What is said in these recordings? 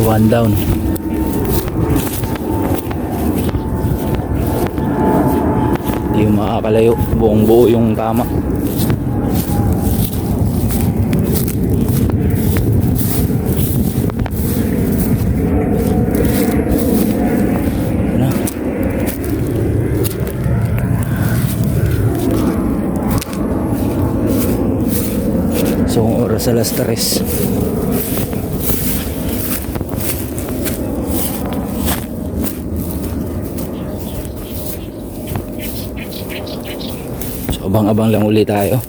one down. Hindi yung makakalayo, buong buo yung tama. So oras alas 3. So abang-abang lang ulit tayo.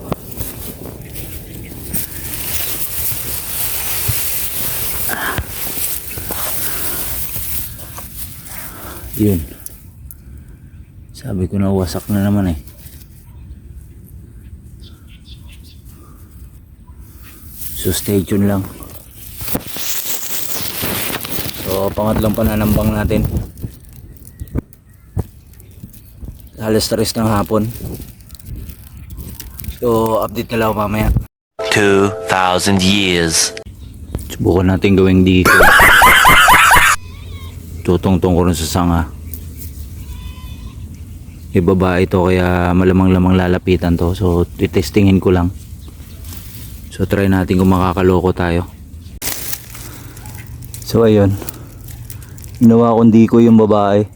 Yun, sabi ko na wasak na naman eh. So stay tuned lang. So pangatlong pananambang natin, alas 3 ng hapon. So update na lang ako mamaya. 2,000 years. Subukan natin gawing dito. Tutungtong ko rin sa sanga. Ibaba ito kaya malamang-lamang lalapitan to. So titestingin ko lang. So try natin kung makakaloko tayo. So ayun, ginawa kong diko yung babae.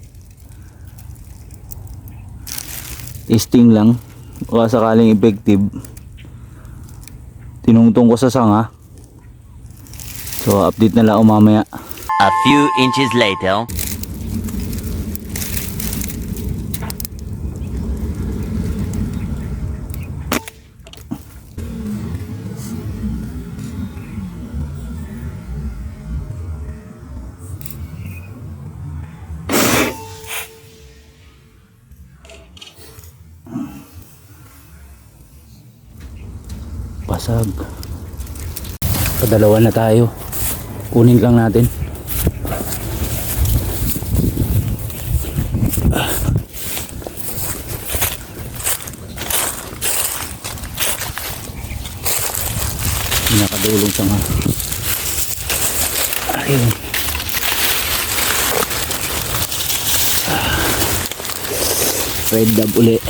Testing lang, baka sakaling effective. Tinungtong ko sa sanga. So update na lang mamaya. A few inches later. Pasag. Padalawa na tayo. Kunin lang natin. Nakadulong sa nga. Ayun. Red dab uli.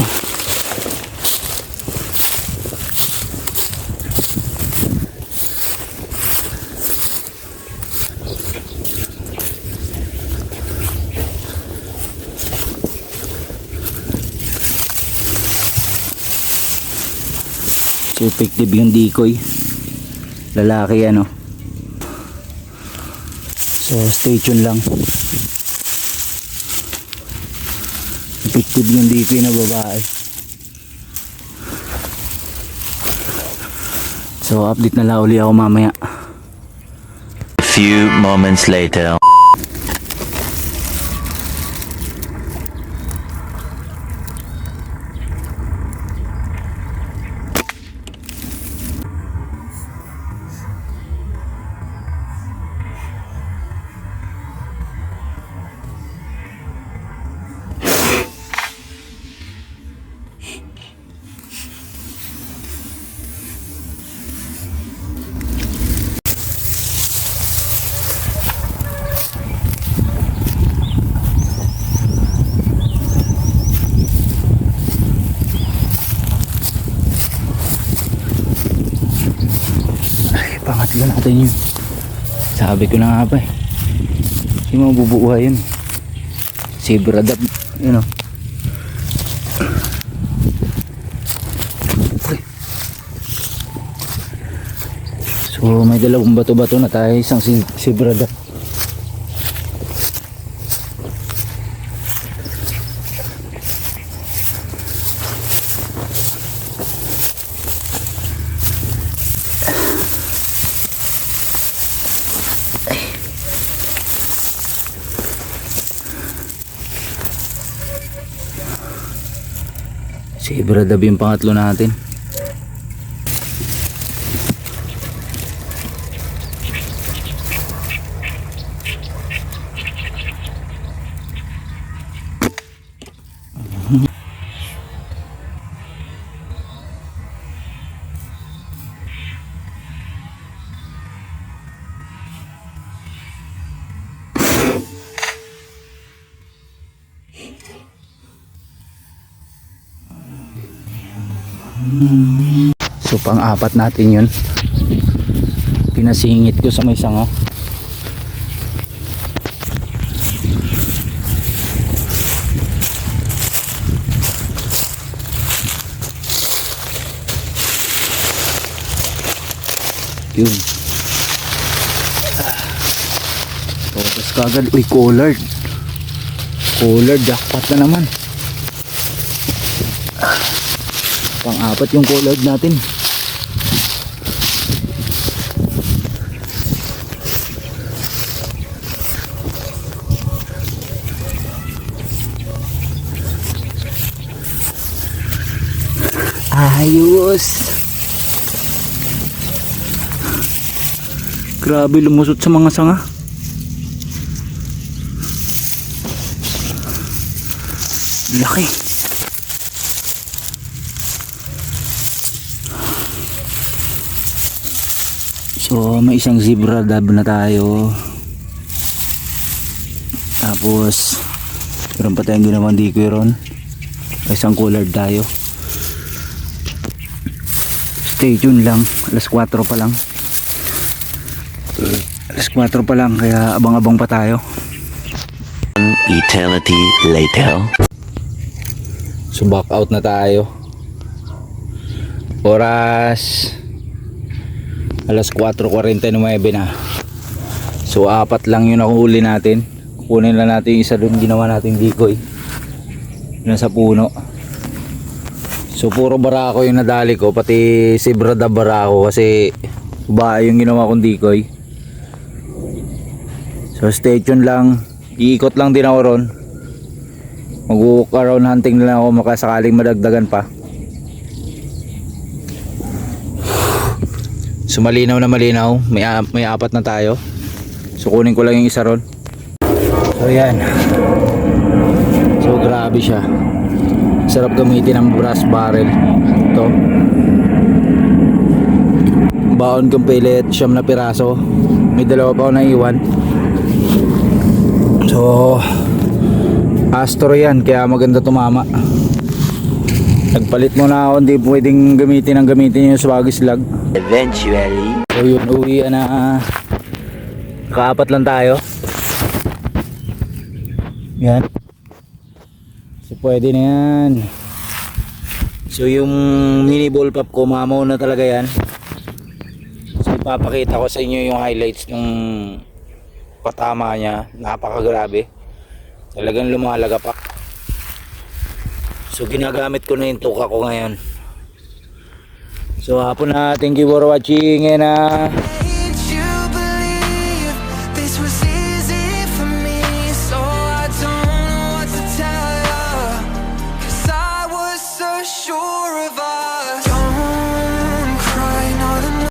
So effective yung decoy, lalaki ano. So stay tuned lang. Effective yung decoy na babae. So update na lang uli ako mamaya. A few moments later. Pangatlo natin yun. Sabi ko na nga pa eh, hindi mabubuhay yun. Zebra dab, you know. So may dalawang bato-bato na tayo, isang zebra dab. Zebra dab yung pangatlo natin. So pang-apat natin yun. Pinasingit ko sa may sanga. Yun. Tapos kagad. Uy, collard. Collard, jackpot na naman. Pang-apat yung collard natin. Ayos. Grabe, lumusot sa mga sanga. Laki. So may isang zebra dab na tayo. Tapos meron pa tayong ginawang decoy ron. May isang collard tayo. Stay tuned lang. Alas 4 pa lang. Alas 4 pa lang, kaya abang-abang pa tayo. An eternity later. So back out na tayo. Oras alas 4:49 na. So apat lang yung nakuhuli natin. Kunin lang natin yung isa doon, ginawa natin decoy. Nasa puno. So puro barako yung nadali ko, pati si Brada barako kasi bahay yung ginawa kong decoy. So stay tuned lang. Iikot lang din ako ron. Mag-walk around hunting na lang ako, makasakaling madagdagan pa. So malinaw na malinaw. May apat na tayo. So kunin ko lang yung isa ron. So yan. So grabe siya. Sarap gamitin ang brass barrel. Ito. Baon kong pellet, 9 na piraso. May 2 pa ako naiwan. So Astro yan, kaya maganda tumama. Nagpalit muna ako, hindi pwedeng gamitin yung swag slug. Eventually. So yun, uwi na. Kaapat lang tayo. Yan. So pwede na yan. So yung mini ball pop ko, mamaw na talaga yan. So ipapakita ko sa inyo yung highlights ng patama niya. Napakagrabe. Talagang lumalagapak. So ginagamit ko na yung tuka ko ngayon. So hapon na. Thank you for watching and Sure